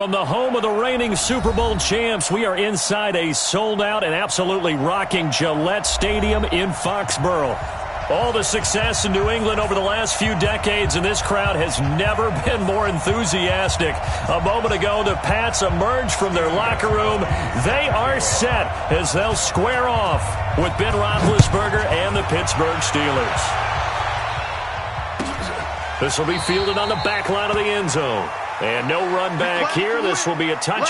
From the home of the reigning Super Bowl champs, we are inside a sold-out and absolutely rocking Gillette Stadium in Foxborough. All the success in New England over the last few decades, and this crowd has never been more enthusiastic. A moment ago, the Pats emerged from their locker room. They are set as they'll square off with Ben Roethlisberger and the Pittsburgh Steelers. This will be fielded on the back line of the end zone. And no run back here. This will be a touch.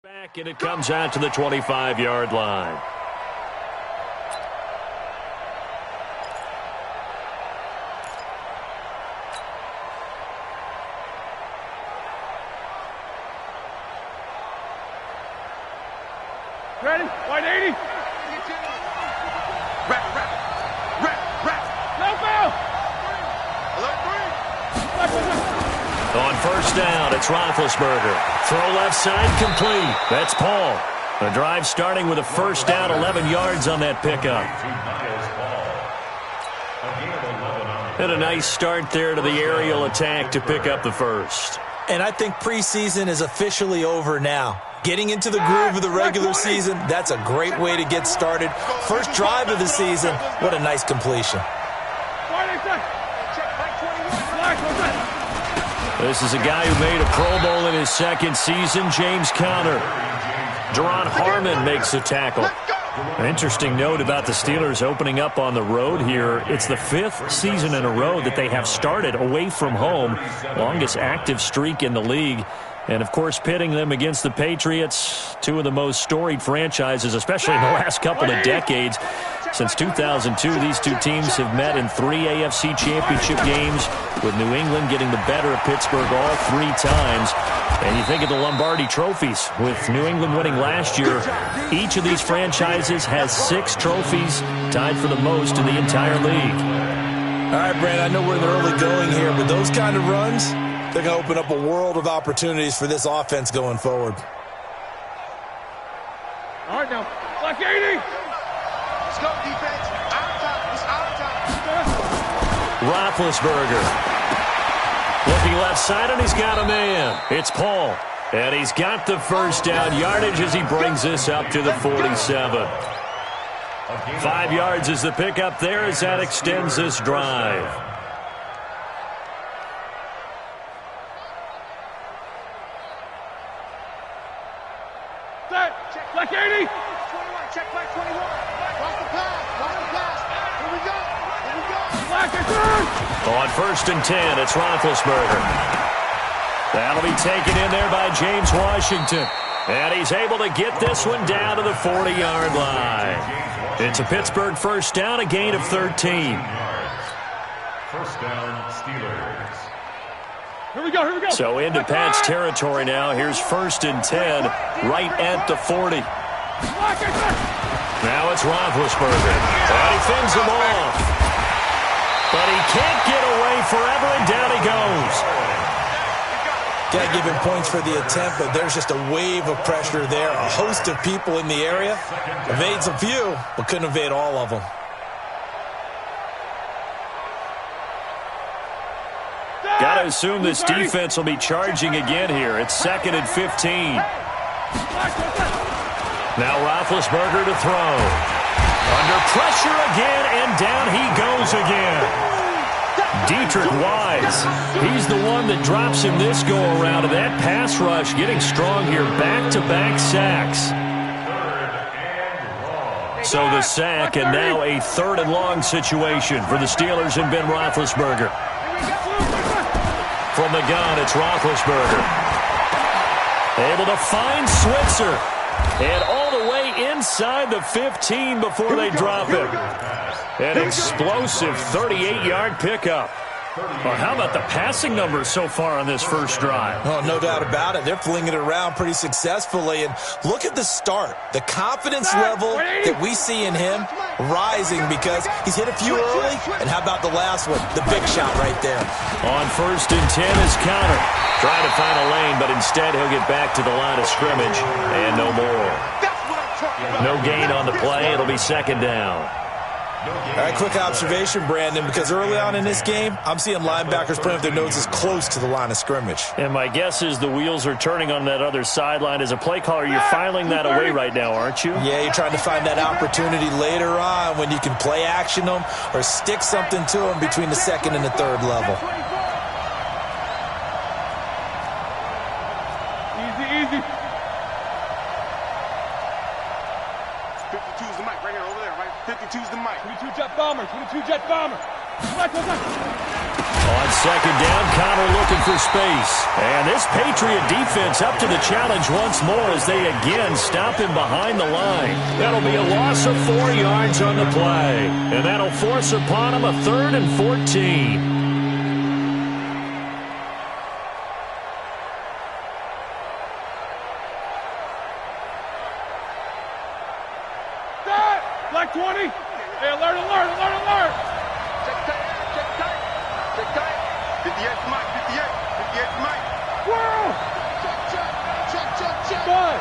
Back, and it comes out to the 25-yard line. Ready? 180. Rap. No foul. On first down, it's Roethlisberger. Throw left side, complete. That's Paul. The drive starting with a first down, 11 yards on that pickup. And a nice start there to the aerial attack to pick up the first. And I think preseason is officially over now. Getting into the groove of the regular season, that's a great way to get started. First drive of the season, what a nice completion. This is a guy who made a Pro Bowl in his second season, James Conner. Deron Harmon makes the tackle. An interesting note about the Steelers opening up on the road here. It's the 5th season in a row that they have started away from home. Longest active streak in the league. And, of course, pitting them against the Patriots, two of the most storied franchises, especially in the last couple of decades. Since 2002, these two teams have met in 3 AFC championship games, with New England getting the better of Pittsburgh all 3 times. And you think of the Lombardi trophies, with New England winning last year. Each of these franchises has 6 trophies, tied for the most in the entire league. All right, Brand, I know we're in the early going here, but those kind of runs, they're going to open up a world of opportunities for this offense going forward. All right, now. Black 80. Let's go, defense. Out top. It's out top. Roethlisberger. Looking left side, and he's got a man. It's Paul. And he's got the first down yardage as he brings this up to the 47. 5 yards is the pickup there as that extends this drive. Check Black 80. 21. Check Black 21. Watch the pass. Watch the pass. Here we go. Here we go. Black is third. On 1st and 10, it's Roethlisberger. That'll be taken in there by James Washington. And he's able to get this one down to the 40-yard line. It's a Pittsburgh first down, a gain of 13. First down, Steelers. Here we go. Here we go. So into Pat's territory now. Here's 1st and 10, right at the 40. Black is third. Now it's Roethlisberger. And he fends him off. But he can't get away forever, and down he goes. Got to give him points for the attempt, but there's just a wave of pressure there. A host of people in the area. Evades a few, but couldn't evade all of them. Got to assume this defense will be charging again here. It's 2nd and 15. Now Roethlisberger to throw. Under pressure again, and down he goes again. Dietrich Wise, he's the one that drops him this go-around. And that pass rush getting strong here. Back-to-back sacks. So the sack, and now a 3rd and long situation for the Steelers and Ben Roethlisberger. From the gun, it's Roethlisberger. Able to find Switzer. And all the way inside the 15 before they drop it. An explosive 38-yard pickup. Well, how about the passing numbers so far on this first drive? Oh, no doubt about it. They're flinging it around pretty successfully. And look at the start. The confidence level that we see in him rising because he's hit a few early. And how about the last one? The big shot right there. On 1st and 10 is Conner. Trying to find a lane, but instead he'll get back to the line of scrimmage. And no more. No gain on the play. It'll be 2nd down. All right, quick observation, Brandon, because early on in this game, I'm seeing linebackers putting up their noses close to the line of scrimmage. And my guess is the wheels are turning on that other sideline. As a play caller, you're filing that away right now, aren't you? Yeah, you're trying to find that opportunity later on when you can play action them or stick something to them between the 2nd and the 3rd level. Easy. 52's the mic right here, over there, right? 52's the mic. 22 jet bomber. 22 jet bomber. Black. On 2nd down, Conner looking for space. And this Patriot defense up to the challenge once more as they again stop him behind the line. That'll be a loss of 4 yards on the play. And that'll force upon him a 3rd and 14. Black 20. Hey, alert. Check tight. 58's the mic. 58's the mic. Whoa. Check. Five.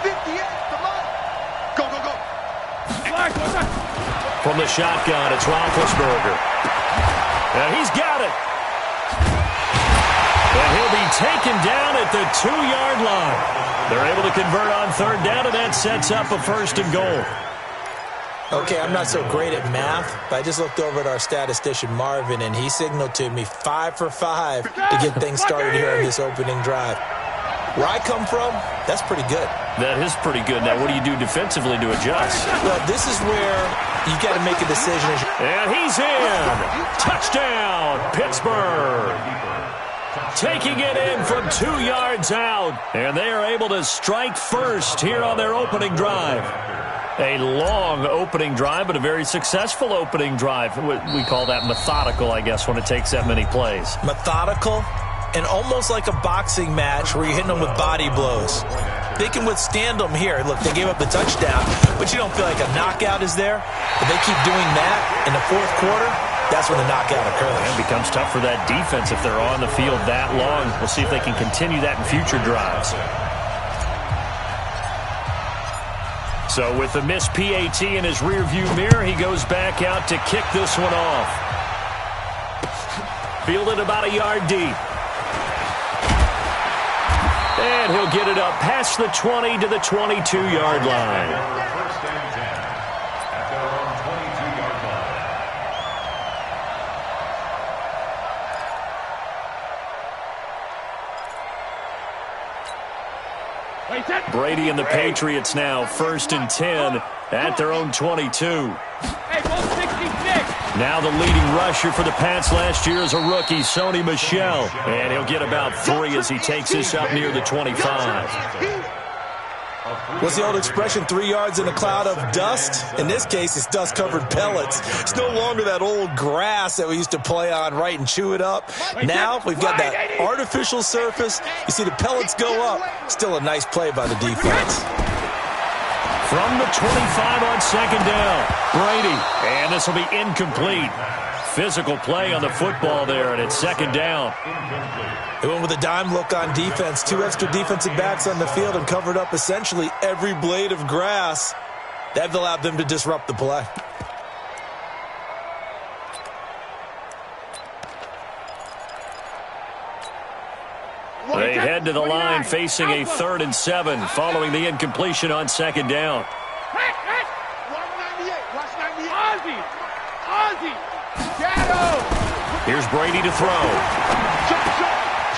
58's the mic. Go. Black. From the shotgun, it's Roethlisberger. And he's got it. And he'll be taken down at the 2-yard line. They're able to convert on third down, and that sets up a 1st and goal. Okay, I'm not so great at math, but I just looked over at our statistician, Marvin, and he signaled to me 5 for 5 to get things started here on this opening drive. Where I come from, that's pretty good. That is pretty good. Now, what do you do defensively to adjust? Well, this is where you got to make a decision. And he's in. Touchdown, Pittsburgh. Taking it in from 2 yards out. And they are able to strike first here on their opening drive. A long opening drive, but a very successful opening drive. We call that methodical, I guess, when it takes that many plays. Methodical and almost like a boxing match where you're hitting them with body blows. They can withstand them here. Look, they gave up the touchdown, but you don't feel like a knockout is there. But they keep doing that in the 4th quarter, that's when the knockout occurs. It becomes tough for that defense if they're on the field that long. We'll see if they can continue that in future drives. So with the missed PAT in his rearview mirror, he goes back out to kick this one off. Fielded about a yard deep. And he'll get it up past the 20 to the 22-yard line. First and 10 at their own 22-yard line. Brady and the Patriots now 1st and 10 at their own 22. Hey, go 66. Now the leading rusher for the Pats last year is a rookie, Sony Michel. And he'll get about 3 as he takes this up near the 25. What's the old expression, 3 yards in a cloud of dust? In this case, it's dust-covered pellets. It's no longer that old grass that we used to play on, right, and chew it up. Now we've got that artificial surface. You see the pellets go up. Still a nice play by the defense. From the 25 on 2nd down, Brady. And this will be incomplete. Physical play on the football there, and it's 2nd down. They went with a dime look on defense. 2 extra defensive backs on the field and covered up essentially every blade of grass. That allowed them to disrupt the play. They head to the line facing a 3rd and 7 following the incompletion on 2nd down. Here's Brady to throw.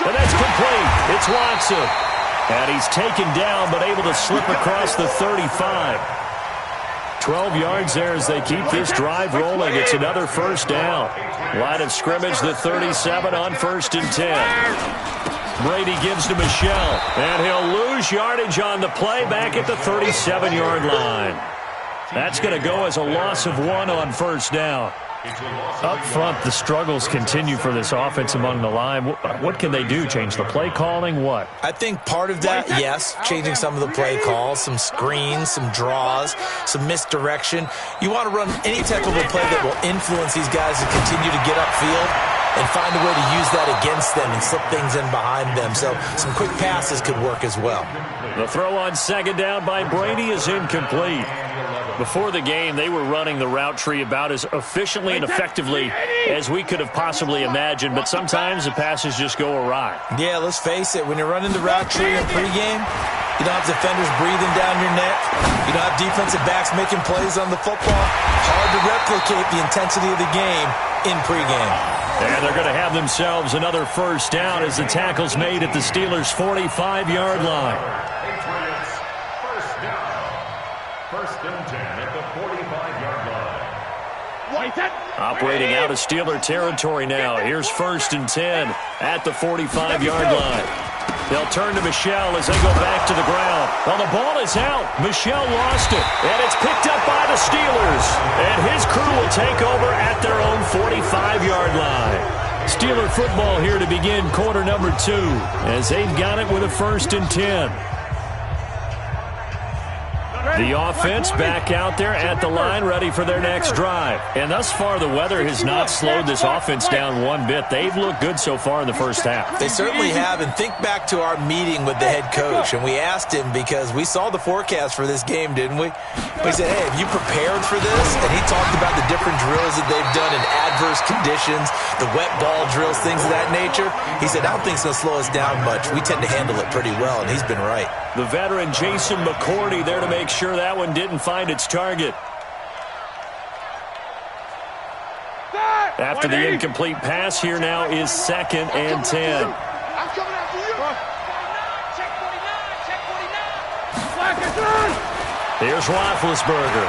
And that's complete. It's Watson. And he's taken down but able to slip across the 35. 12 yards there as they keep this drive rolling. It's another 1st down. Line of scrimmage, the 37 on 1st and 10. Brady gives to Michel, and he'll lose yardage on the play back at the 37-yard line. That's going to go as a loss of 1 on 1st down. Up front, the struggles continue for this offense among the line. What can they do? Change the play calling? What? I think part of that, yes, changing some of the play calls, some screens, some draws, some misdirection. You want to run any type of a play that will influence these guys to continue to get upfield and find a way to use that against them and slip things in behind them. So some quick passes could work as well. The throw on 2nd down by Brady is incomplete. Before the game, they were running the route tree about as efficiently and effectively as we could have possibly imagined, but sometimes the passes just go awry. Yeah, let's face it, when you're running the route tree in pregame, you don't have defenders breathing down your neck. You don't have defensive backs making plays on the football. Hard to replicate the intensity of the game in pregame. And they're going to have themselves another 1st down as the tackle's made at the Steelers' 45-yard line. Patriots, 1st down. 1st and 10 at the 45-yard line. Operating out of Steeler territory now. Here's 1st and 10 at the 45-yard line. They'll turn to Michel as they go back to the ground. Well, the ball is out. Michel lost it, and it's picked up by the Steelers. And his crew will take over at their own 45-yard line. Steeler football here to begin quarter number 2 as they've got it with a 1st and 10. The offense back out there at the line, ready for their next drive. And thus far, the weather has not slowed this offense down one bit. They've looked good so far in the first half. They certainly have. And think back to our meeting with the head coach. And we asked him because we saw the forecast for this game, didn't we? We said, hey, have you prepared for this? And he talked about the different drills that they've done in adverse conditions, the wet ball drills, things of that nature. He said, I don't think it's going to slow us down much. We tend to handle it pretty well, and he's been right. The veteran Jason McCourty there to make sure that one didn't find its target. After the incomplete pass, here now is 2nd and 10. I'm coming after you. Check 49. Here's Roethlisberger.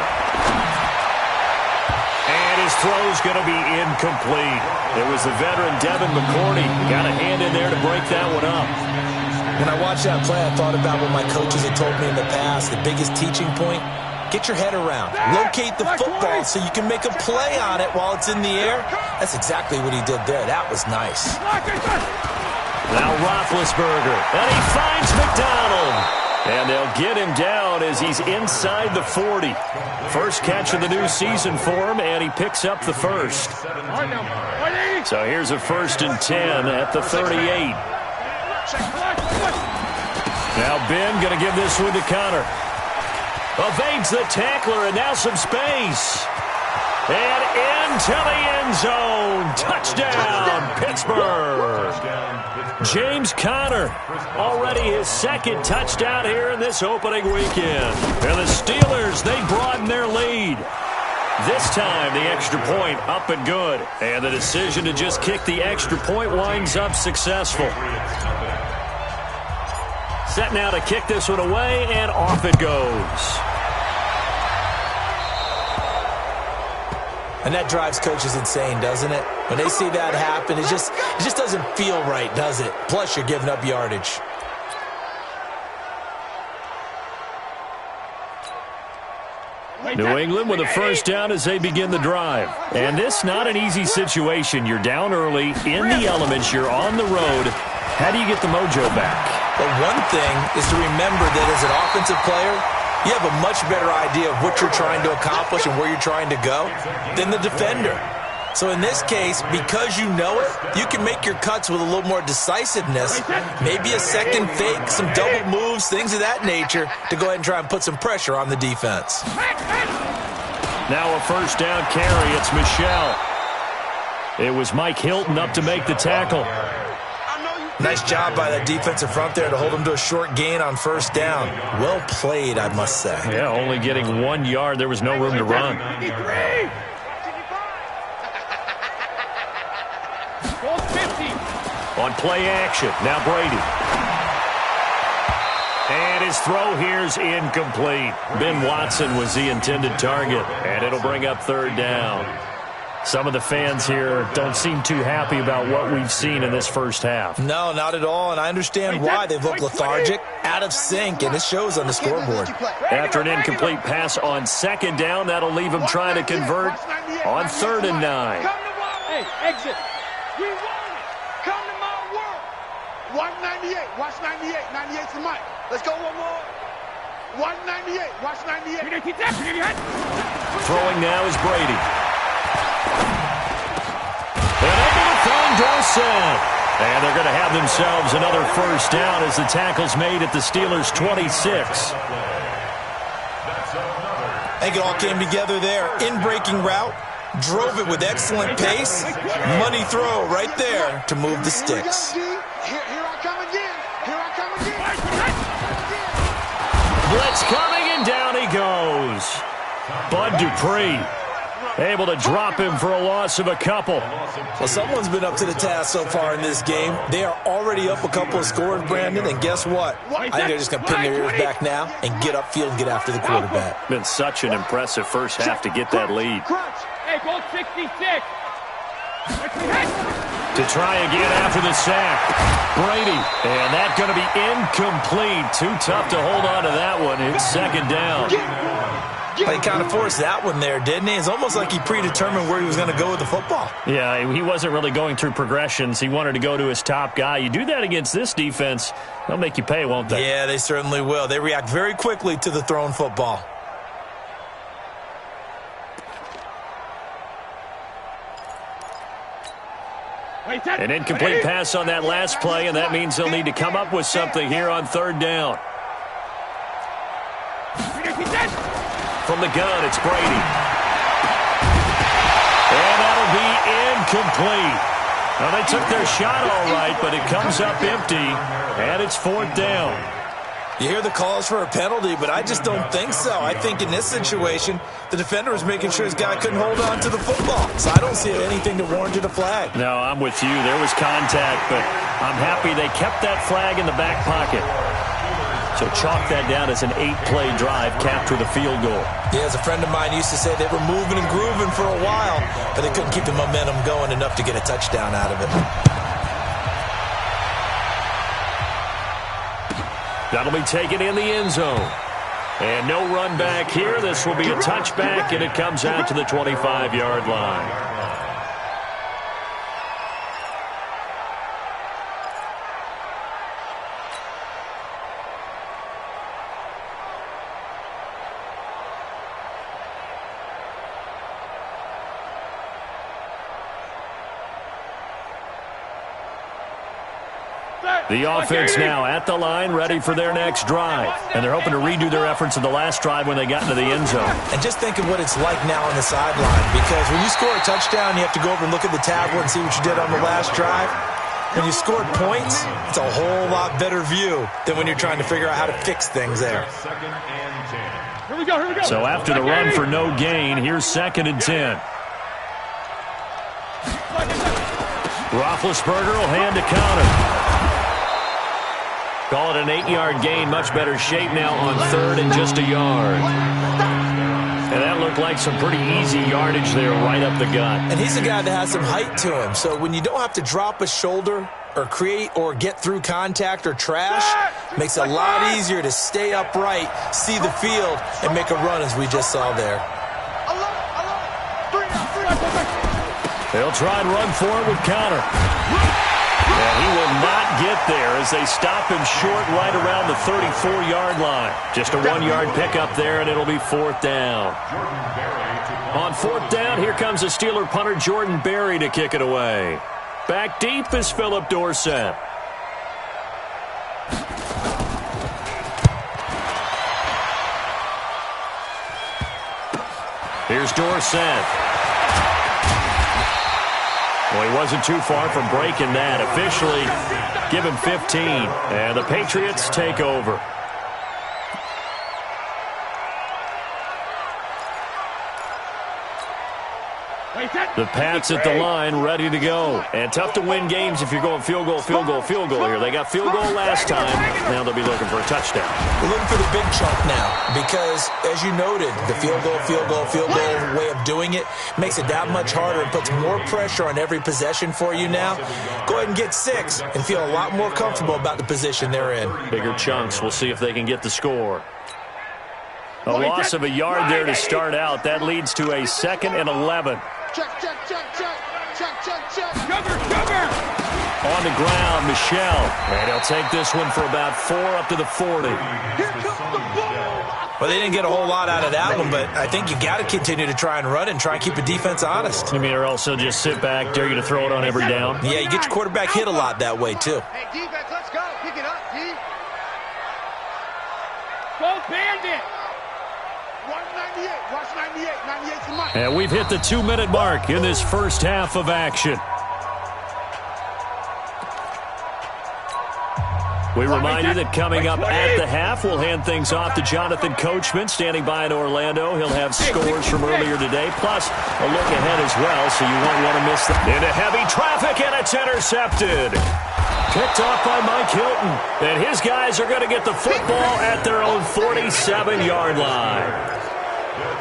And his throw's going to be incomplete. It was the veteran Devin McCourty. Got a hand in there to break that one up. When I watched that play, I thought about what my coaches had told me in the past. The biggest teaching point, get your head around. Locate the football so you can make a play on it while it's in the air. That's exactly what he did there. That was nice. Now Roethlisberger. And he finds McDonald. And they'll get him down as he's inside the 40. First catch of the new season for him, and he picks up the first. So here's a 1st and 10 at the 38. Now Ben going to give this one to Connor. Evades the tackler, and now some space. And into the end zone. Touchdown, Pittsburgh. James Conner, already his 2nd touchdown here in this opening weekend. And the Steelers, they broaden their lead. This time, the extra point up and good. And the decision to just kick the extra point winds up successful. Set now to kick this one away, and off it goes. And that drives coaches insane, doesn't it? When they see that happen, it just doesn't feel right, does it? Plus, you're giving up yardage. New England with a first down as they begin the drive. And this not an easy situation. You're down early, in the elements, you're on the road. How do you get the mojo back? Well, one thing is to remember that as an offensive player, you have a much better idea of what you're trying to accomplish and where you're trying to go than the defender. So in this case, because you know it, you can make your cuts with a little more decisiveness, maybe a second fake, some double moves, things of that nature, to go ahead and try and put some pressure on the defense. Now a first down carry. It's Michelle. It was Mike Hilton up to make the tackle. Nice job by that defensive front there to hold him to a short gain on first down. Well played, I must say. Yeah, only getting 1 yard. There was no room to run. On play action, now Brady. And his throw here's incomplete. Ben Watson was the intended target, and it'll bring up 3rd down. Some of the fans here don't seem too happy about what we've seen in this first half. No, not at all, and I understand why. They've looked lethargic, out of sync, and it shows on the scoreboard. After an incomplete pass on 2nd down, that'll leave them trying to convert on 3rd and 9. Hey, exit. We want it. Come to my world. Watch 98. Watch 98. 98's the mic. Let's go one more. Watch 98. Watch 98. Throwing now is Brady. And into the thumb, Dorset. And they're going to have themselves another first down as the tackle's made at the Steelers' 26. I think it all came together there. In-breaking route. Drove it with excellent pace. Money throw right there to move the sticks. Here I come again. Here I come again. Blitz coming, and down he goes. Bud Dupree able to drop him for a loss of a couple. Well, someone's been up to the task so far in this game. They are already up a couple of scores, Brandon, and guess what? I think they're just going to pin their ears back now and get upfield and get after the quarterback. Been such an impressive first half to get that lead. Hey, go 66. To try again after the sack. Brady, and that's going to be incomplete. Too tough to hold on to that one. It's 2nd down. He kind of forced that one there, didn't he? It's almost like he predetermined where he was going to go with the football. Yeah, he wasn't really going through progressions. He wanted to go to his top guy. You do that against this defense, they'll make you pay, won't they? Yeah, they certainly will. They react very quickly to the thrown football. An incomplete pass on that last play, and that means they'll need to come up with something here on third down. From the gun, it's Brady. And that'll be incomplete. Now, they took their shot all right, but it comes up empty, and it's fourth down. You hear the calls for a penalty, but I just don't think so. I think in this situation, the defender was making sure his guy couldn't hold on to the football. So I don't see anything that warranted a flag. No, I'm with you. There was contact, but I'm happy they kept that flag in the back pocket. So chalk that down as an 8-play drive capped with a field goal. Yeah, as a friend of mine used to say, they were moving and grooving for a while, but they couldn't keep the momentum going enough to get a touchdown out of it. That'll be taken in the end zone. And no run back here. This will be a touchback, and it comes out to the 25-yard line. The offense now at the line, ready for their next drive. And they're hoping to redo their efforts in the last drive when they got into the end zone. And just think of what it's like now on the sideline, because when you score a touchdown, you have to go over and look at the tablet and see what you did on the last drive. When you scored points, it's a whole lot better view than when you're trying to figure out how to fix things there. Here we go. So after the run for no gain, here's 2nd and 10. Roethlisberger will hand to counter. Call it an 8-yard gain. Much better shape now on 3rd and just a yard. And that looked like some pretty easy yardage there right up the gut. And he's a guy that has some height to him. So when you don't have to drop a shoulder or create or get through contact or trash, makes it a lot easier to stay upright, see the field, and make a run as we just saw there. They'll try and run for it with counter. And he will not get there as they stop him short right around the 34-yard line. Just a 1-yard pickup there, and it'll be 4th down. On 4th down, here comes the Steeler punter Jordan Berry to kick it away. Back deep is Philip Dorsett. Here's Dorsett. Well, he wasn't too far from breaking that. Officially, give him 15. And the Patriots take over. The Pats at the line, ready to go. And tough to win games if you're going field goal here. They got field goal last time. Now they'll be looking for a touchdown. We're looking for the big chunk now because, as you noted, the field goal way of doing it makes it that much harder and puts more pressure on every possession for you now. Go ahead and get 6 and feel a lot more comfortable about the position they're in. Bigger chunks. We'll see if they can get the score. A loss of a yard there to start out. That leads to a 2nd and 11. Check. Cover. On the ground, Michel. And he'll take this one for about 4 up to the 40. Well, they didn't get a whole lot out of that one, but I think you got to continue to try and run and try and keep the defense honest. You mean, or also just sit back, dare you to throw it on every down? Yeah, you get your quarterback hit a lot that way, too. Hey, defense, let's go. Pick it up, D. Go Bandit. 198. Watch 98. 98's the mic. And we've hit the 2-minute mark in this first half of action. We remind you that coming up at the half, we'll hand things off to Jonathan Coachman, standing by in Orlando. He'll have scores from earlier today, plus a look ahead as well, so you won't want to miss that. Into heavy traffic, and it's intercepted. Picked off by Mike Hilton. And his guys are going to get the football at their own 47-yard line.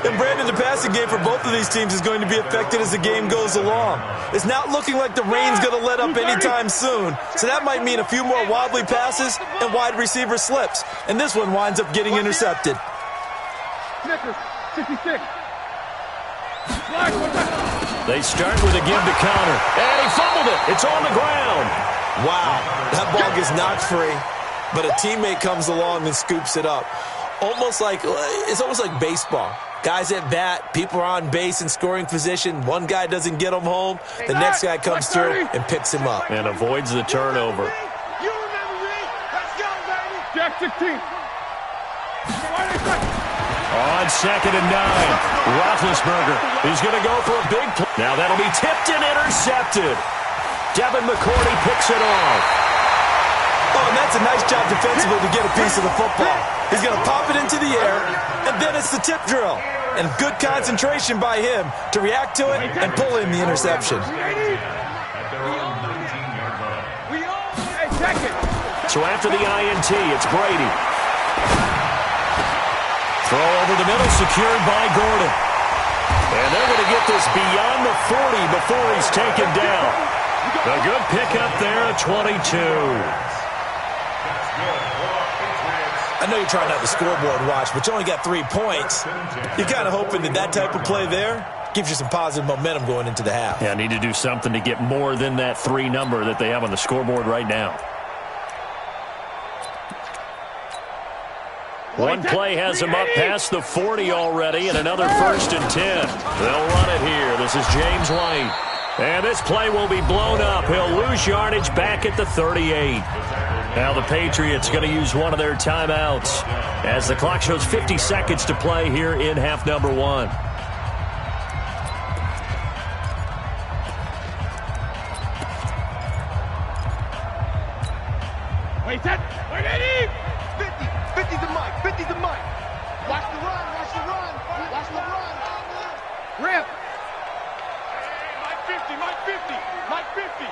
And, Brandon, the passing game for both of these teams is going to be affected as the game goes along. It's not looking like the rain's going to let up anytime soon. So that might mean a few more wobbly passes and wide receiver slips. And this one winds up getting intercepted. Snickers. 66. They start with a give to counter. And he fumbled it. It's on the ground. Wow, that ball gets knocked free, but a teammate comes along and scoops it up. It's almost like baseball. Guys at bat, people are on base in scoring position. One guy doesn't get him home. The next guy comes through and picks him up. And avoids the turnover. You remember me? Let's go, baby. Jack 16. On 2nd and 9, Roethlisberger. He's going to go for a big play. Now that'll be tipped and intercepted. Devin McCourty picks it off. Oh, and that's a nice job defensively to get a piece of the football. He's going to pop it into the air, and then it's the tip drill. And good concentration by him to react to it and pull in the interception. So after the INT, it's Brady. Throw over the middle, secured by Gordon. And they're going to get this beyond the 40 before he's taken down. A good pickup there at 22. I know you're trying not to scoreboard watch, but you only got 3 points. You're kind of hoping that type of play there gives you some positive momentum going into the half. Yeah, need to do something to get more than that 3 number that they have on the scoreboard right now. One play has him up past the 40 already, and another 1st and 10. They'll run it here. This is James White. And this play will be blown up. He'll lose yardage back at the 38. Now the Patriots going to use one of their timeouts as the clock shows 50 seconds to play here in half number 1. Wait, that. Wait, Eddie. 50 to Mike. 50 to Mike. Watch the run. Watch the run. Watch the run. Rip. Mike 50. Mike 50. Mike 50.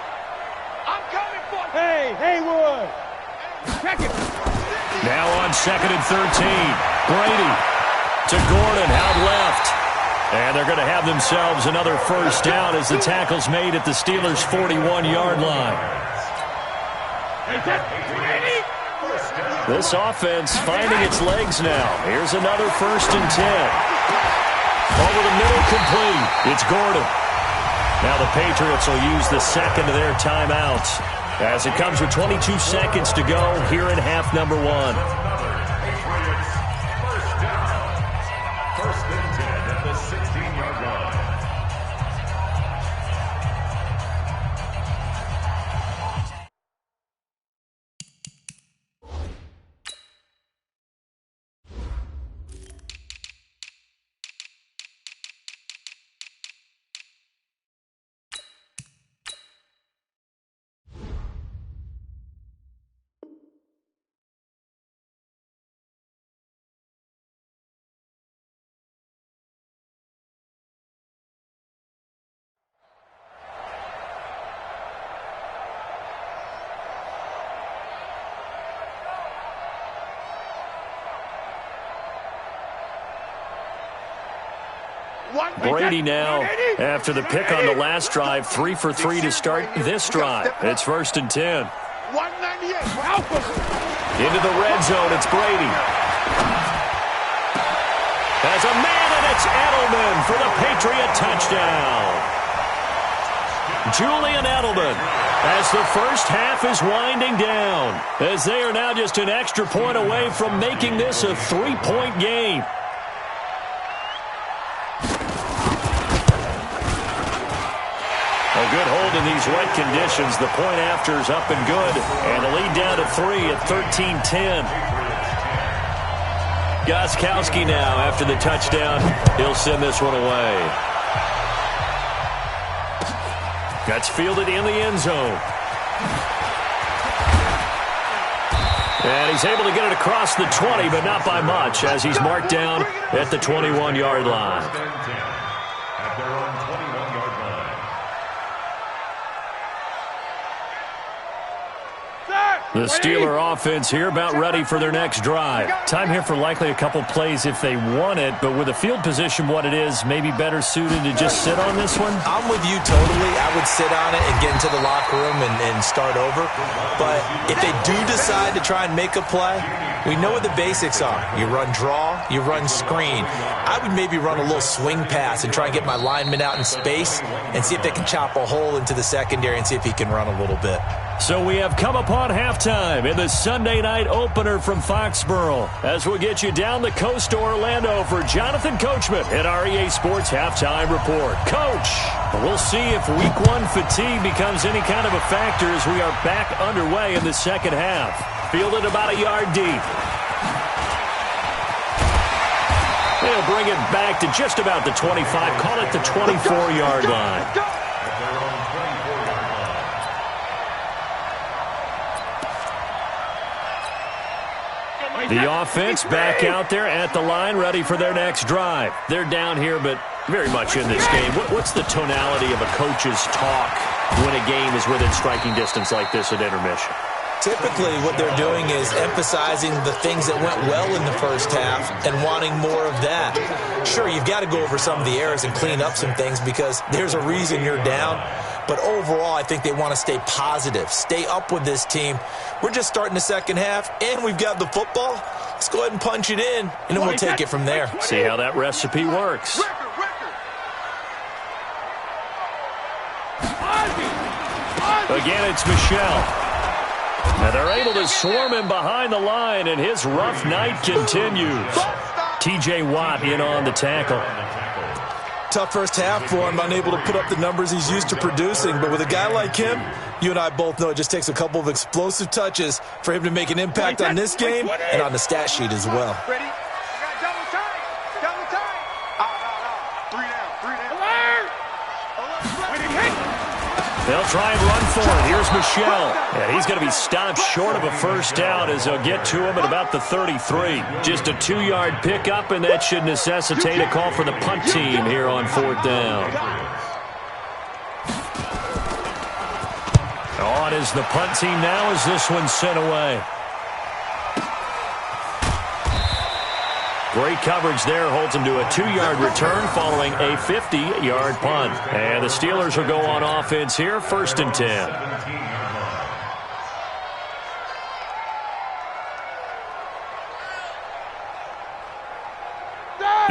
I'm coming for you. Hey, Haywood. Check it. Now on 2nd and 13. Brady to Gordon out left. And they're going to have themselves another 1st down as the tackle's made at the Steelers' 41-yard line. This offense finding its legs now. Here's another 1st and 10. Over the middle, complete. It's Gordon. Now the Patriots will use the 2nd of their timeouts as it comes with 22 seconds to go here in half number 1. First and 10 at the 16-yard line. Brady now, after the pick on the last drive, 3 for 3 to start this drive. It's 1st and 10. 198. Into the red zone, it's Brady. Has a man, and it's Edelman for the Patriot touchdown. Julian Edelman, as the first half is winding down, as they are now just an extra point away from making this a 3-point game. A good hold in these wet conditions. The point after is up and good. And the lead down to 3 at 13-10. Gostkowski now after the touchdown. He'll send this one away. That's fielded in the end zone. And he's able to get it across the 20, but not by much, as he's marked down at the 21-yard line. At their own 21-yard line. Start. The Steeler offense here about ready for their next drive. Time here for likely a couple plays if they want it, but with the field position what it is, maybe better suited to just sit on this one? I'm with you totally. I would sit on it and get into the locker room and start over. But if they do decide to try and make a play, we know what the basics are. You run draw, you run screen. I would maybe run a little swing pass and try and get my lineman out in space and see if they can chop a hole into the secondary and see if he can run a little bit. So we have come upon halftime in the Sunday night opener from Foxborough as we'll get you down the coast to Orlando for Jonathan Coachman at our EA Sports Halftime Report. Coach, we'll see if Week 1 fatigue becomes any kind of a factor as we are back underway in the second half. Fielded about a yard deep. They'll bring it back to just about the 25, call it the 24-yard line. The offense back out there at the line, ready for their next drive. They're down here, but very much in this game. What's the tonality of a coach's talk when a game is within striking distance like this at intermission? Typically, what they're doing is emphasizing the things that went well in the first half and wanting more of that. Sure, you've got to go over some of the errors and clean up some things because there's a reason you're down. But overall, I think they want to stay positive, stay up with this team. We're just starting the second half, and we've got the football. Let's go ahead and punch it in, and then we'll take it from there. See how that recipe works. Again, it's Michelle. And they're able to swarm him behind the line, and his rough night continues. T.J. Watt in on the tackle. Tough first half for him, unable to put up the numbers he's used to producing. But with a guy like him, you and I both know it just takes a couple of explosive touches for him to make an impact on this game and on the stat sheet as well. Ready? Double tight. Double tight. Three down. They'll try and run for it. Here's Michelle. And he's going to be stopped short of a first down as they'll get to him at about the 33. Just a 2-yard pickup, and that should necessitate a call for the punt team here on 4th down. On is the punt team now as this one's sent away. Great coverage there, holds him to a 2-yard return following a 50-yard punt. And the Steelers will go on offense here, 1st and 10.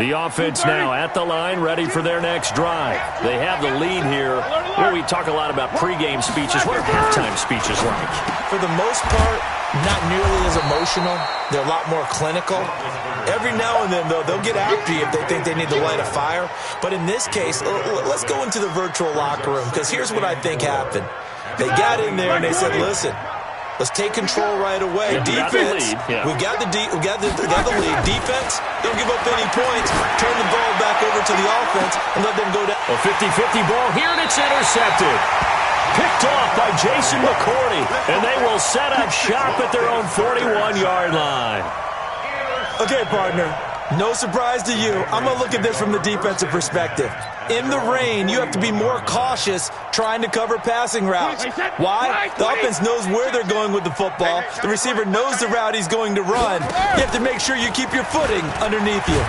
The offense now at the line, ready for their next drive. They have the lead here. Well, we talk a lot about pregame speeches. What are halftime speeches like? For the most part, not nearly as emotional. They're a lot more clinical. Every now and then, though, they'll get after you if they think they need to light a fire. But in this case, let's go into the virtual locker room, because here's what I think happened. They got in there and they said, listen, let's take control right away. Defense, we've got the lead. Defense, don't give up any points. Turn the ball back over to the offense and let them go down. A 50-50 ball here, and it's intercepted. Picked off by Jason McCourty, and they will set up shop at their own 41-yard line. Okay, partner, no surprise to you. I'm going to look at this from the defensive perspective. In the rain, you have to be more cautious trying to cover passing routes. Why? The offense knows where they're going with the football. The receiver knows the route he's going to run. You have to make sure you keep your footing underneath you.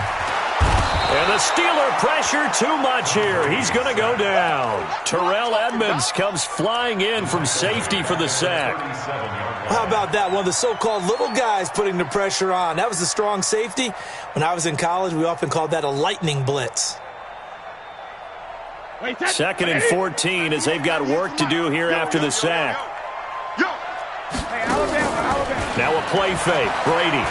And the Steeler pressure too much here. He's going to go down. Terrell Edmonds comes flying in from safety for the sack. How about that? One of the so-called little guys putting the pressure on. That was a strong safety. When I was in college, we often called that a lightning blitz. 2nd and 14 as they've got work to do here after the sack. Now a play fake. Brady.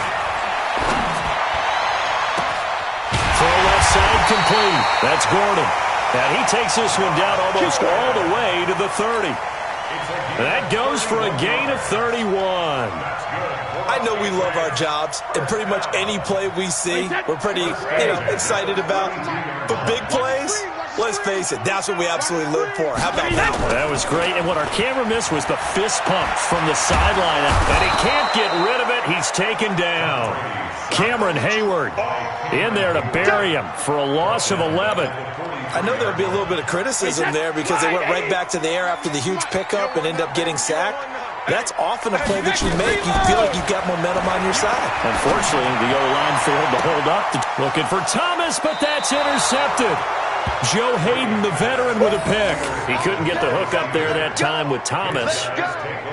Throw left side complete. That's Gordon. And he takes this one down almost all the way to the 30. That goes for a gain of 31. I know we love our jobs, and pretty much any play we see, we're pretty excited about. But big plays, let's face it, that's what we absolutely live for. How about that one? That was great, and what our camera missed was the fist pump from the sideline. And he can't get rid of it. He's taken down. Cameron Hayward in there to bury him for a loss of 11. I know there'll be a little bit of criticism there because they went right back to the air after the huge pickup and ended up getting sacked. That's often a play that you make. You feel like you've got momentum on your side. Unfortunately, the O-line failed to hold up. Looking for Thomas, but that's intercepted. Joe Hayden, the veteran, with a pick. He couldn't get the hook up there that time with Thomas.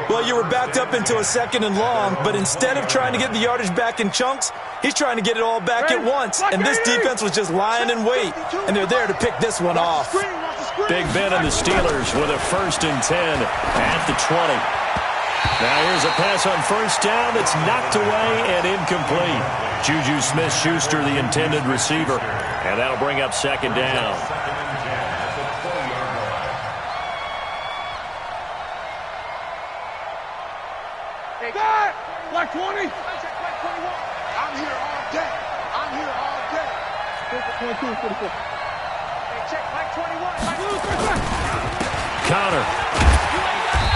Well, you were backed up into a 2nd and long, but instead of trying to get the yardage back in chunks, he's trying to get it all back at once. And this defense was just lying in wait, and they're there to pick this one off. Big Ben and the Steelers with a 1st and 10 at the 20. Now here's a pass on 1st down that's knocked away and incomplete. Juju Smith-Schuster, the intended receiver. And that'll bring up 2nd down. Hey, God! Black 20! I'm here all day. I'm here all day. 22, 44. Hey, check Black 21. Connor.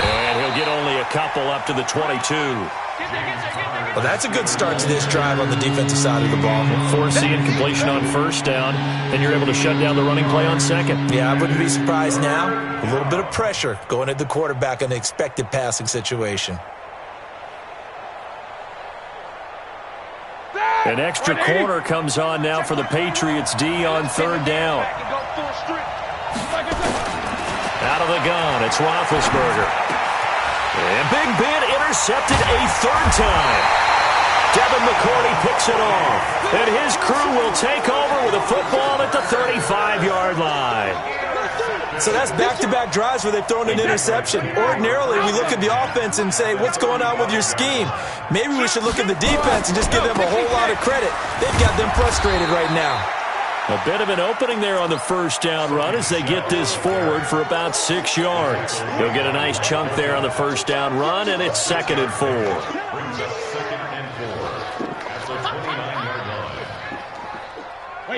And he'll get only a couple up to the 22. Well, that's a good start to this drive on the defensive side of the ball. Forcing incompletion on 1st down, and you're able to shut down the running play on 2nd. Yeah, I wouldn't be surprised now. A little bit of pressure going at the quarterback in an expected passing situation. An extra corner comes on now for the Patriots D on 3rd down. Out of the gun, it's Roethlisberger. And Big Ben intercepted a 3rd time. Devin McCourty picks it off. And his crew will take over with a football at the 35-yard line. So that's back-to-back drives where they've thrown an interception. Ordinarily, we look at the offense and say, what's going on with your scheme? Maybe we should look at the defense and just give them a whole lot of credit. They've got them frustrated right now. A bit of an opening there on the 1st down run as they get this forward for about 6 yards. He'll get a nice chunk there on the 1st down run, and it's 2nd and 4.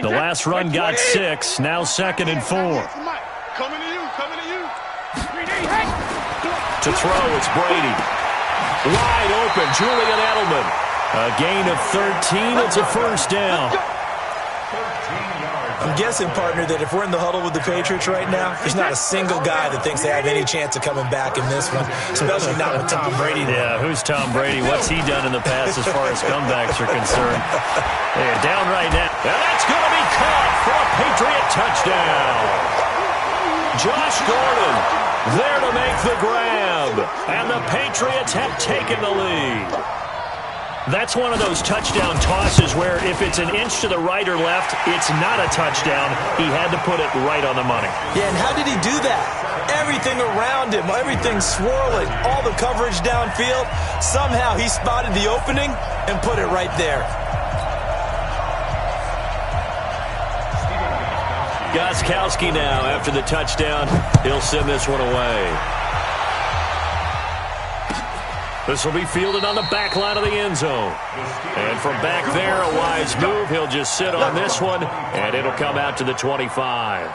The last run got 6, now 2nd and 4. Coming to you, coming to you. To throw, it's Brady. Wide open, Julian Edelman. A gain of 13, it's a 1st down. I'm guessing, partner, that if we're in the huddle with the Patriots right now, there's not a single guy that thinks they have any chance of coming back in this one, especially not with Tom Brady. Yeah, who's Tom Brady? What's he done in the past as far as comebacks are concerned? They're down right now. And that's going to be caught for a Patriot touchdown. Josh Gordon there to make the grab. And the Patriots have taken the lead. That's one of those touchdown tosses where if it's an inch to the right or left, it's not a touchdown. He had to put it right on the money. Yeah, and how did he do that? Everything around him, everything swirling, all the coverage downfield. Somehow he spotted the opening and put it right there. Gostkowski now after the touchdown. He'll send this one away. This will be fielded on the back line of the end zone. And from back there, a wise move. He'll just sit on this one, and it'll come out to the 25.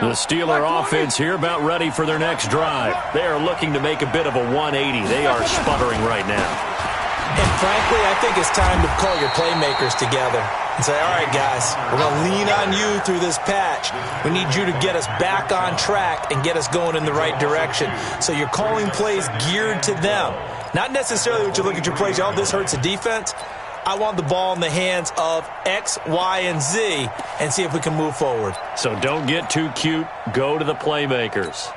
The Steeler offense here about ready for their next drive. They are looking to make a bit of a 180. They are sputtering right now. And frankly, I think it's time to call your playmakers together and say, all right, guys, we're going to lean on you through this patch. We need you to get us back on track and get us going in the right direction. So you're calling plays geared to them. Not necessarily what you look at your plays, oh, this hurts the defense. I want the ball in the hands of X, Y, and Z and see if we can move forward. So don't get too cute. Go to the playmakers.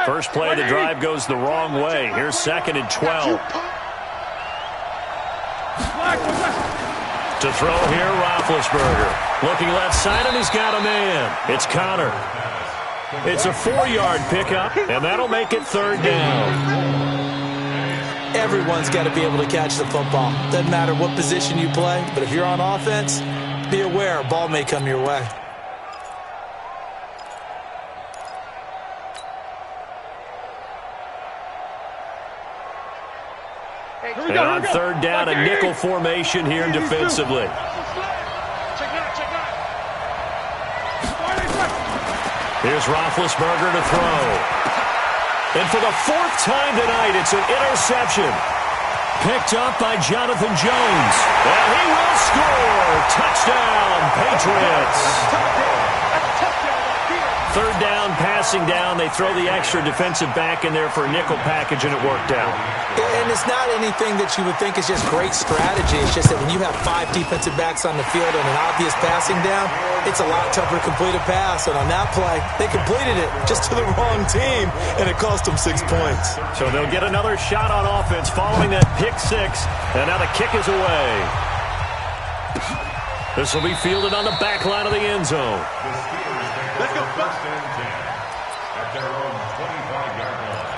First play of the drive goes the wrong way. Here's 2nd and 12. To throw here, Roethlisberger. Looking left side, and he's got a man. It's Connor. It's a 4-yard pickup, and that'll make it 3rd down. Everyone's got to be able to catch the football. Doesn't matter what position you play, but if you're on offense, be aware a ball may come your way. And on 3rd down, a nickel formation here defensively. Here's Roethlisberger to throw. And for the 4th time tonight, it's an interception. Picked up by Jonathan Jones. And he will score. Touchdown, Patriots. Third down, passing down. They throw the extra defensive back in there for a nickel package, and it worked out. And it's not anything that you would think is just great strategy. It's just that when you have 5 defensive backs on the field and an obvious passing down, it's a lot tougher to complete a pass. And on that play, they completed it just to the wrong team, and it cost them 6 points. So they'll get another shot on offense following that pick 6, and now the kick is away. This will be fielded on the back line of the end zone. Let's go. First and 10 at their own 25-yard line.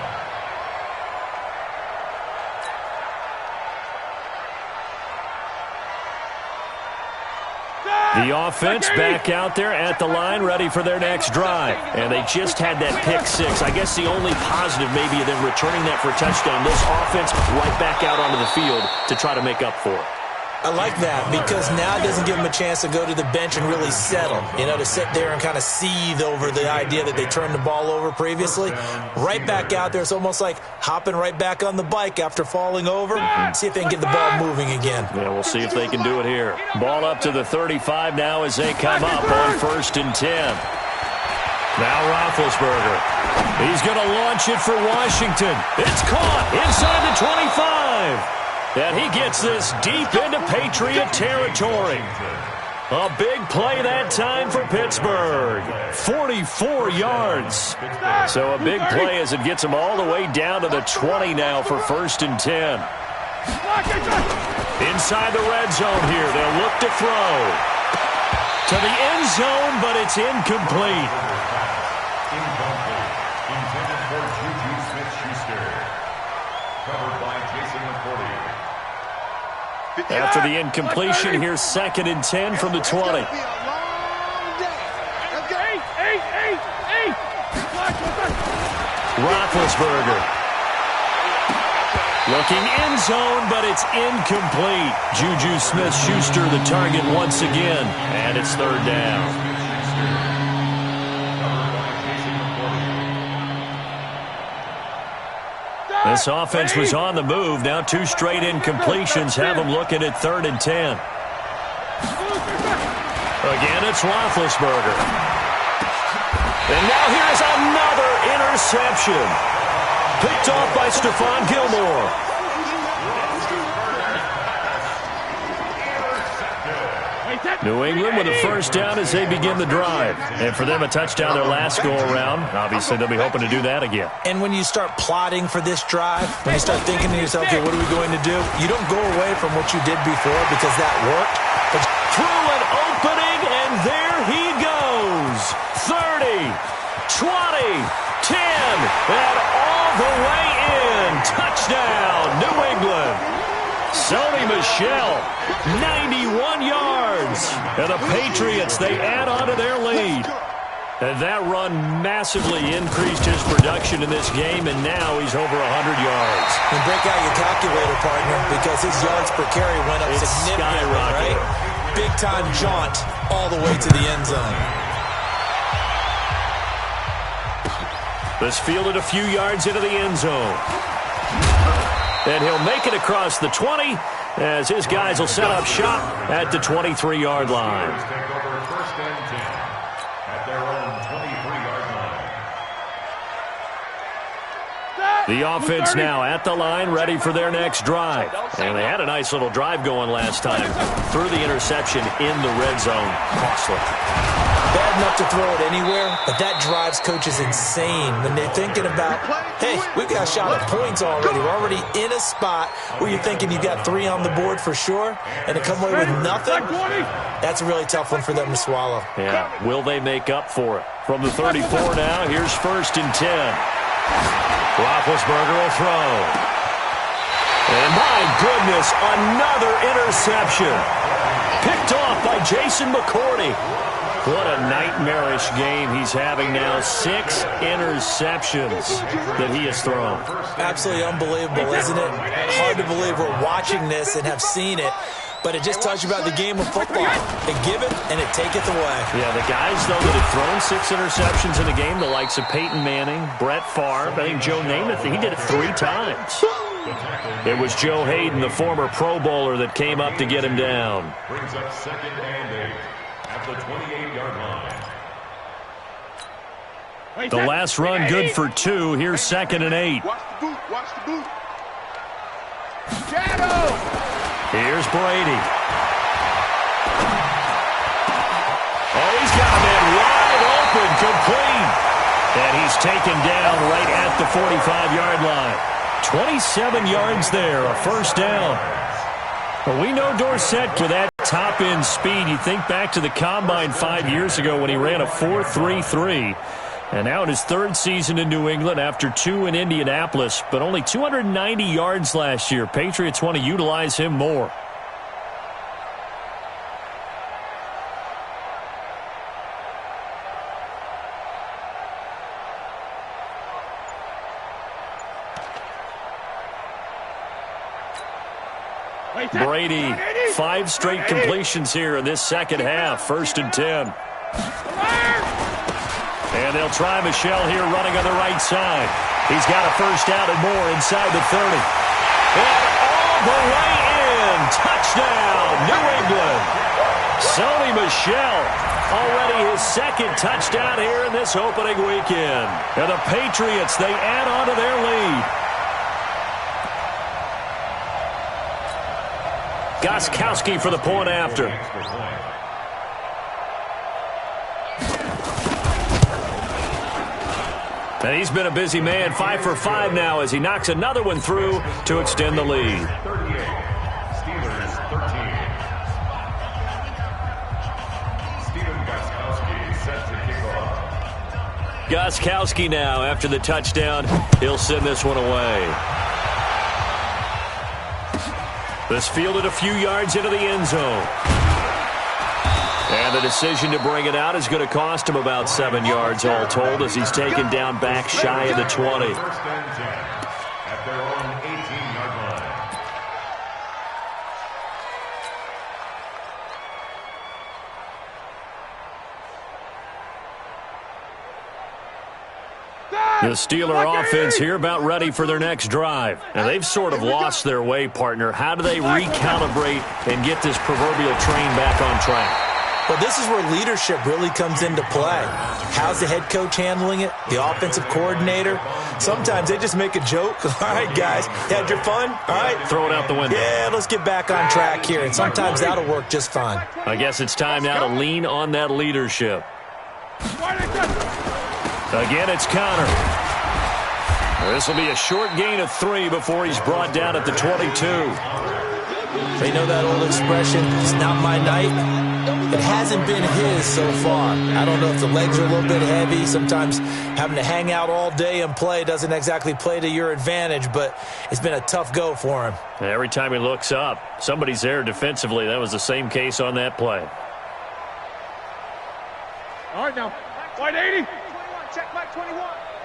The offense back out there at the line, ready for their next drive. And they just had that pick 6. I guess the only positive maybe of them returning that for a touchdown. This offense right back out onto the field to try to make up for it. I like that because now it doesn't give them a chance to go to the bench and really settle, to sit there and kind of seethe over the idea that they turned the ball over previously. Right back out there, it's almost like hopping right back on the bike after falling over. See if they can get the ball moving again. Yeah, we'll see if they can do it here. Ball up to the 35 now as they come up on 1st and 10. Now Roethlisberger. He's going to launch it for Washington. It's caught inside the 25. And he gets this deep into Patriot territory. A big play that time for Pittsburgh. 44 yards. So a big play as it gets them all the way down to the 20 now for 1st and 10. Inside the red zone here. They'll look to throw. To the end zone, but it's incomplete. Incomplete. Intended for Juju Smith-Schuster. Covered by Jason McCourty. After the incompletion, here's 2nd and 10 from the 20. Roethlisberger. Looking end zone, but it's incomplete. Juju Smith-Schuster the target once again, and it's 3rd down. This offense was on the move. Now 2 straight incompletions have them looking at 3rd and 10. Again, it's Roethlisberger. And now here's another interception. Picked off by Stephon Gilmore. New England with a 1st down as they begin the drive. And for them, a touchdown their last go-around. Obviously, they'll be hoping to do that again. And when you start plotting for this drive, when you start thinking to yourself, okay, what are we going to do? You don't go away from what you did before because that worked. But through an opening, and there he goes. 30, 20, 10, and all the way in. Touchdown, New England. Sony Michel, 91 yards. And the Patriots, they add on to their lead. And that run massively increased his production in this game, and now he's over 100 yards. And break out your calculator, partner, because his yards per carry went up significantly, right? Big-time jaunt all the way to the end zone. This fielded a few yards into the end zone. And he'll make it across the 20 as his guys will set up shop at the 23-yard line. Take over 1st and 10 at their own 23-yard line. The offense now at the line, ready for their next drive. And they had a nice little drive going last time. Threw the interception in the red zone. Costly. Bad enough to throw it anywhere, but that drives coaches insane when they're thinking about, hey, we've got a shot at points already. We're already in a spot where you're thinking you've got 3 on the board for sure, and to come away with nothing, that's a really tough one for them to swallow. Yeah, will they make up for it? From the 34 now, here's 1st and 10. Roethlisberger will throw. And my goodness, another interception. Picked off by Jason McCourty. What a nightmarish game he's having now. 6 interceptions that he has thrown. Absolutely unbelievable, isn't it? Hard to believe we're watching this and have seen it. But it just tells you about the game of football. They give it, and it taketh away. Yeah, the guys, though, that have thrown 6 interceptions in a game, the likes of Peyton Manning, Brett Favre, I think Joe Namath, he did it 3 times. It was Joe Hayden, the former Pro Bowler, that came up to get him down. Brings up 2nd and 8 at the 28-yard line. The last run good for 2. Here's 2nd and 8. Watch the boot. Watch the boot. Shadow. Here's Brady. Oh, he's got a man wide open, complete. And he's taken down right at the 45-yard line. 27 yards there, a first down. Well, we know Dorsett with that top-end speed. You think back to the Combine 5 years ago when he ran a 4.33. And now in his 3rd season in New England after 2 in Indianapolis, but only 290 yards last year. Patriots want to utilize him more. Brady, 5 straight completions here in this second half. 1st and 10. And they'll try Michel here running on the right side. He's got a first down and more inside the 30. And all the way in. Touchdown, New England. Sony Michel, already his 2nd touchdown here in this opening weekend. And the Patriots, they add on to their lead. Gostkowski for the point after. And he's been a busy man, 5 for 5 now as he knocks another one through to extend the lead. 38, Steelers 13. Steven Gostkowski set to kick off. Gostkowski now, after the touchdown, he'll send this one away. This fielded a few yards into the end zone. And the decision to bring it out is going to cost him about 7 yards all told as he's taken down back shy of the 20. 1st and 10 at their own 18-yard line. The Steeler offense here about ready for their next drive. And they've sort of lost their way, partner. How do they recalibrate and get this proverbial train back on track? Well, this is where leadership really comes into play. How's the head coach handling it? The offensive coordinator? Sometimes they just make a joke. All right, guys, had your fun? All right. Throw it out the window. Yeah, let's get back on track here. And sometimes that'll work just fine. I guess it's time now to lean on that leadership. Again, it's Connor. This will be a short gain of 3 before he's brought down at the 22. They know that old expression, it's not my night. It hasn't been his so far. I don't know if the legs are a little bit heavy. Sometimes having to hang out all day and play doesn't exactly play to your advantage, but it's been a tough go for him. Every time he looks up, somebody's there defensively. That was the same case on that play. All right, now. White 80. 21. Check back 21.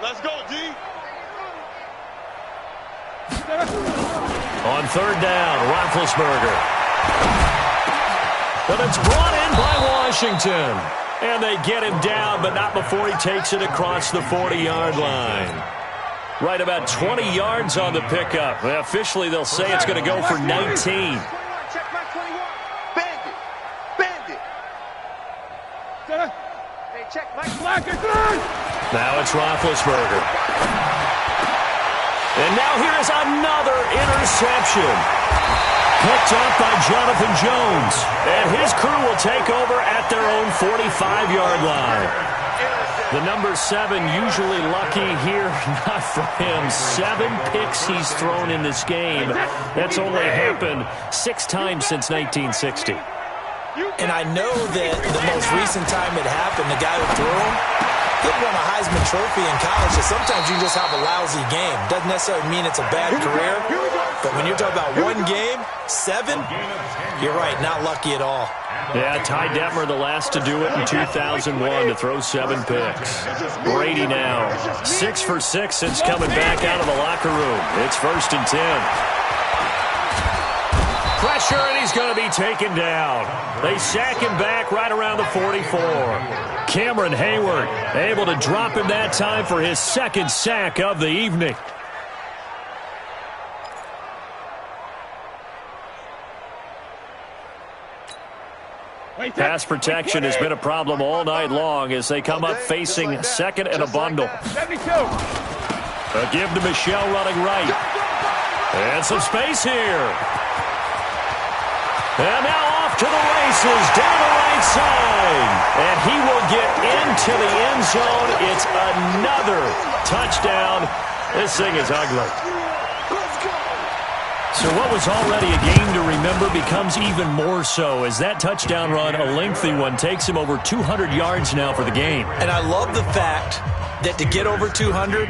Let's go, D. On 3rd down, Roethlisberger. But it's brought in by Washington. And they get him down, but not before he takes it across the 40-yard line. Right about 20 yards on the pickup. Well, officially, they'll say it's going to go for 19. Check back 21. Bandit. Bandit. Hey, check back. Now it's Roethlisberger. And now here is another interception. Picked up by Jonathan Jones. And his crew will take over at their own 45-yard line. The number 7 usually lucky here. Not for him. 7 picks he's thrown in this game. That's only happened 6 times since 1960. And I know that the most recent time it happened, the guy who threw him, he won a Heisman Trophy in college. So sometimes you just have a lousy game. Doesn't necessarily mean it's a bad career. But when you're talking about one game, 7, you're right, not lucky at all. Yeah, Ty Detmer, the last to do it in 2001, to throw 7 picks. Brady now, 6 for 6 since coming back out of the locker room. It's 1st and 10. Pressure, and he's going to be taken down. They sack him back right around the 44. Cameron Hayward able to drop him that time for his 2nd sack of the evening. Pass protection has been a problem all night long as they come up facing second and a bundle. 72. A give to Michelle running right. And some space here. And now off to the races down the right side. And he will get into the end zone. It's another touchdown. This thing is ugly. So what was already a game to remember becomes even more so as that touchdown run, a lengthy one, takes him over 200 yards now for the game. And I love the fact that to get over 200,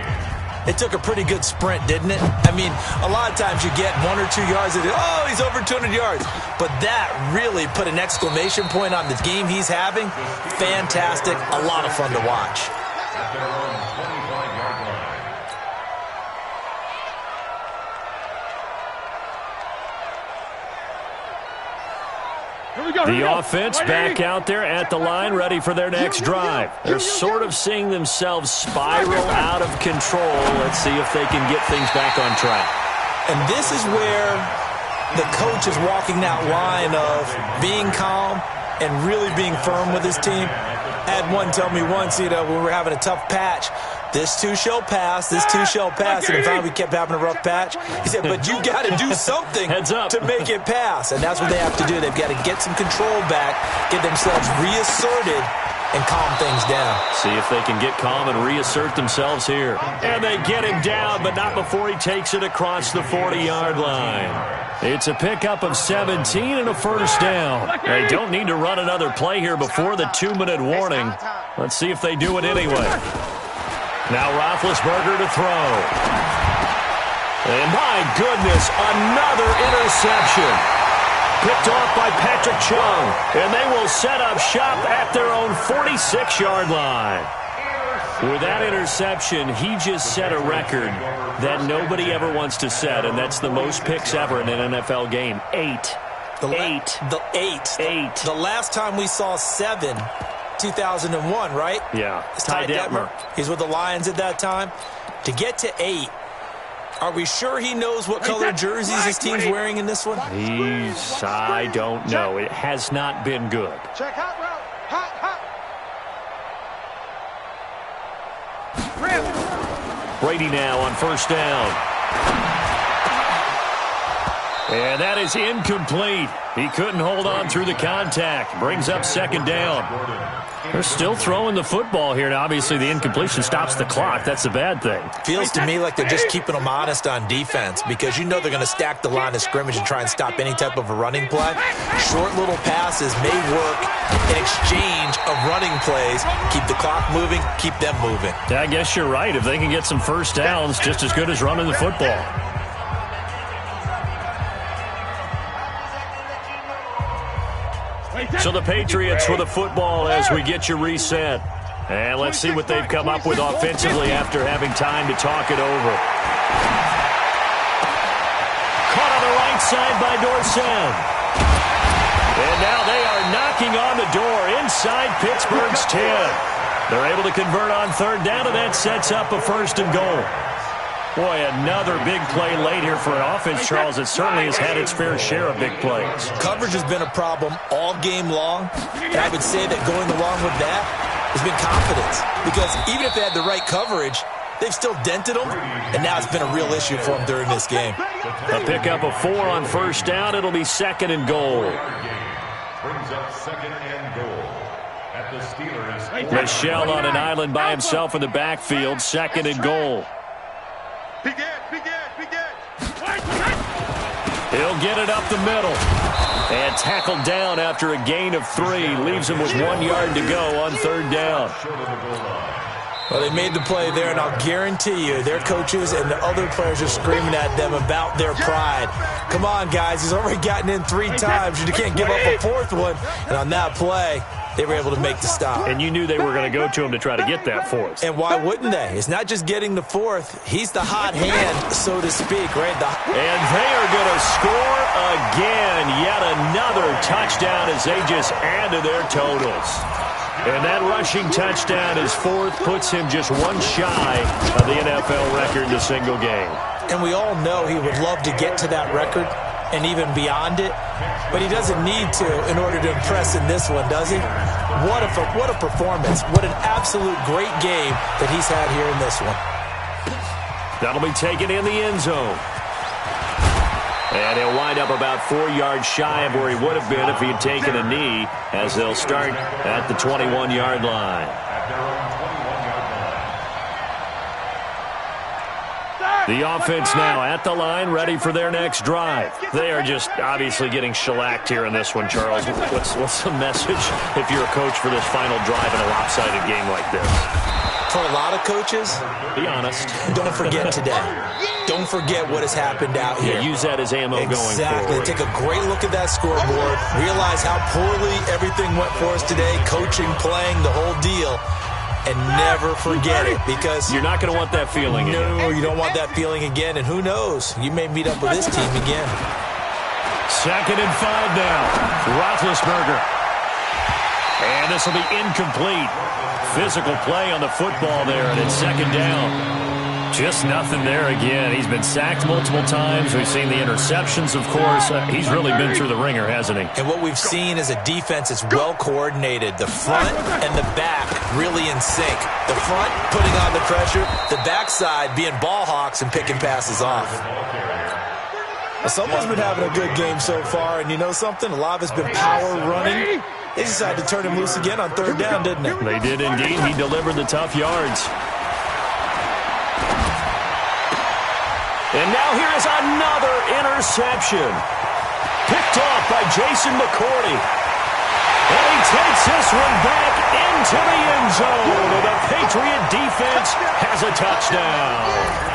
it took a pretty good sprint, didn't it? I mean, a lot of times you get 1 or 2 yards and, oh, he's over 200 yards. But that really put an exclamation point on the game he's having. Fantastic. A lot of fun to watch. The offense back out there at the line, ready for their next drive. They're sort of seeing themselves spiral out of control. Let's see if they can get things back on track. And this is where the coach is walking that line of being calm and really being firm with his team. I had one tell me once, when we were having a tough patch, this too shall pass, this too shall pass. And finally we kept having a rough patch. He said, but you got to do something to make it pass. And that's what they have to do. They've got to get some control back, get themselves reasserted, and calm things down. See if they can get calm and reassert themselves here. And they get him down, but not before he takes it across the 40-yard line. It's a pickup of 17 and a first down. They don't need to run another play here before the 2-minute warning. Let's see if they do it anyway. Now Roethlisberger to throw. And my goodness, another interception. Picked off by Patrick Chung. And they will set up shop at their own 46-yard line. With that interception, he just set a record that nobody ever wants to set, and that's the most picks ever in an NFL game. 8. The last time we saw 7, 2001, right? Yeah. It's Ty Detmer. He's with the Lions at that time. To get to 8, are we sure he knows what color jerseys his team's wearing in this one? I don't know. It has not been good. Check hot route. Hot. Brady now on first down. And that is incomplete. He couldn't hold on through the contact. Brings up second down. They're still throwing the football here. Now, obviously, the incompletion stops the clock. That's a bad thing. Feels to me like they're just keeping them honest on defense because you know they're going to stack the line of scrimmage and try and stop any type of a running play. Short little passes may work in exchange of running plays. Keep the clock moving, keep them moving. Yeah, I guess you're right. If they can get some first downs, just as good as running the football. So the Patriots with the football as we get you reset. And let's see what they've come up with offensively after having time to talk it over. Caught on the right side by Dorsett. And now they are knocking on the door inside Pittsburgh's 10. They're able to convert on third down, and that sets up a first and goal. Boy, another big play late here for an offense, Charles. It certainly has had its fair share of big plays. Coverage has been a problem all game long. And I would say that going along with that has been confidence. Because even if they had the right coverage, they've still dented them. And now it's been a real issue for them during this game. A pickup of 4 on first down. It'll be second and goal. Brings up second and goal at the Steelers. Michelle on an island by himself in the backfield. Second and goal. Begin. He'll get it up the middle. And tackled down after a gain of 3. Leaves him with 1 yard to go on third down. Well, they made the play there, and I'll guarantee you their coaches and the other players are screaming at them about their pride. Come on, guys. He's already gotten in 3 times. You can't give up a 4th one. And on that play, they were able to make the stop. And you knew they were going to go to him to try to get that 4th. And why wouldn't they? It's not just getting the 4th. He's the hot hand, so to speak, right? And they are going to score again. Yet another touchdown as they just add to their totals. And that rushing touchdown, his 4th, puts him just 1 shy of the NFL record in a single game. And we all know he would love to get to that record. and even beyond it, but he doesn't need to in order to impress in this one, does he? What a performance. What an absolute great game that he's had here in this one. That'll be taken in the end zone. And he'll wind up about 4 yards shy of where he would have been if he had taken a knee, as they'll start at the 21-yard line. The offense now at the line, ready for their next drive. They are just obviously getting shellacked here in this one, Charles. What's the message if you're a coach for this final drive in a lopsided game like this? For a lot of coaches, be honest. Don't forget today. Don't forget what has happened out here. Yeah, use that as ammo going forward. Exactly. Take a great look at that scoreboard. Realize how poorly everything went for us today. Coaching, playing, the whole deal. And never forget it, because you're not going to want that feeling again. No, you don't want that feeling again. And who knows? You may meet up with this team again. 2nd and 5 now. Roethlisberger. And this will be incomplete. Physical play on the football there, and it's 2nd down. Just nothing there again. He's been sacked multiple times. We've seen the interceptions, of course. He's really been through the ringer, hasn't he? And what we've seen is a defense that's well coordinated. The front and the back really in sync. The front putting on the pressure. The backside being ball hawks and picking passes off. Well, someone's been having a good game so far, and you know something? A lot of it's been power running. They decided to turn him loose again on 3rd down, didn't they? They did indeed. He delivered the tough yards. And now here is another interception. Picked off by Jason McCourty. And he takes this one back into the end zone. And the Patriot defense has a touchdown.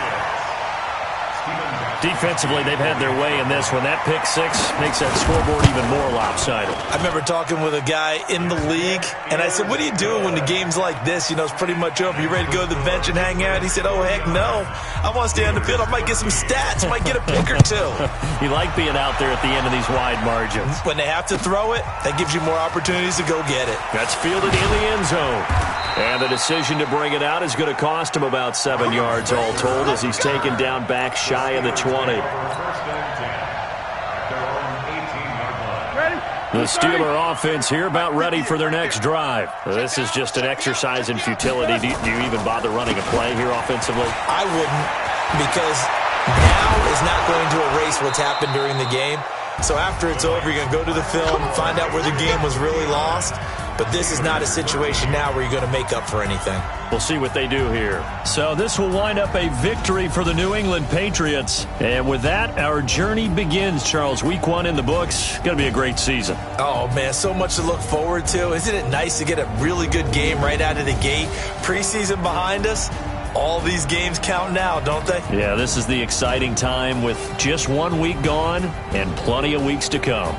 Defensively, they've had their way in this one. That pick six makes that scoreboard even more lopsided. I remember talking with a guy in the league, and I said, what do you do when the game's like this? You know, it's pretty much over. You ready to go to the bench and hang out? He said, oh, heck no. I want to stay on the field. I might get some stats. Might get a pick or two. You like being out there at the end of these wide margins. When they have to throw it, that gives you more opportunities to go get it. That's fielded in the end zone. And the decision to bring it out is going to cost him about 7 yards all told, as he's taken down back shy of the 20. The Steeler offense here about ready for their next drive. This is just an exercise in futility. Do you even bother running a play here offensively? I wouldn't, because now is not going to erase what's happened during the game. So after it's over, you're going to go to the film, find out where the game was really lost. But this is not a situation now where you're going to make up for anything. We'll see what they do here. So this will wind up a victory for the New England Patriots. And with that, our journey begins, Charles. Week 1 in the books. Going to be a great season. Oh, man, so much to look forward to. Isn't it nice to get a really good game right out of the gate? Preseason behind us. All these games count now, don't they? Yeah, this is the exciting time with just 1 week gone and plenty of weeks to come.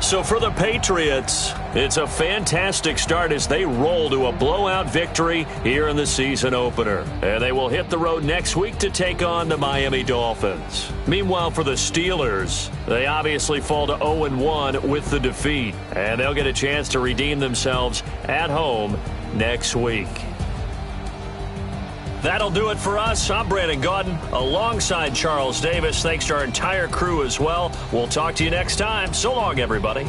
So for the Patriots, it's a fantastic start as they roll to a blowout victory here in the season opener. And they will hit the road next week to take on the Miami Dolphins. Meanwhile, for the Steelers, they obviously fall to 0-1 with the defeat. And they'll get a chance to redeem themselves at home next week. That'll do it for us. I'm Brandon Gaudin alongside Charles Davis. Thanks to our entire crew as well. We'll talk to you next time. So long, everybody.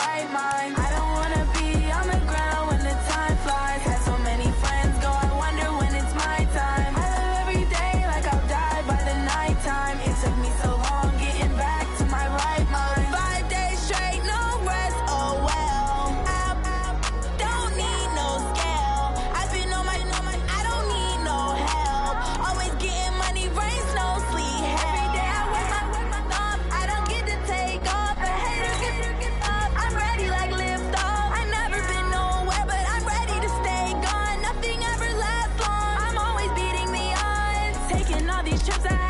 right mind. I don't wanna be on the ground when the time flies. Had so many friends go, I wonder when it's my time. I live every day like I'll die by the nighttime. It took me so long getting back to my right mind. 5 days straight, no rest, oh well. I don't need no scale. I've been on my, I don't need no help. Always getting money, rains, no sleep. Every day I work my thumb. I don't get to take off. The haters get up. I'm ready like lift off. I never been nowhere, but I'm ready to stay gone. Nothing ever lasts long. I'm always beating the odds. Taking all these trips I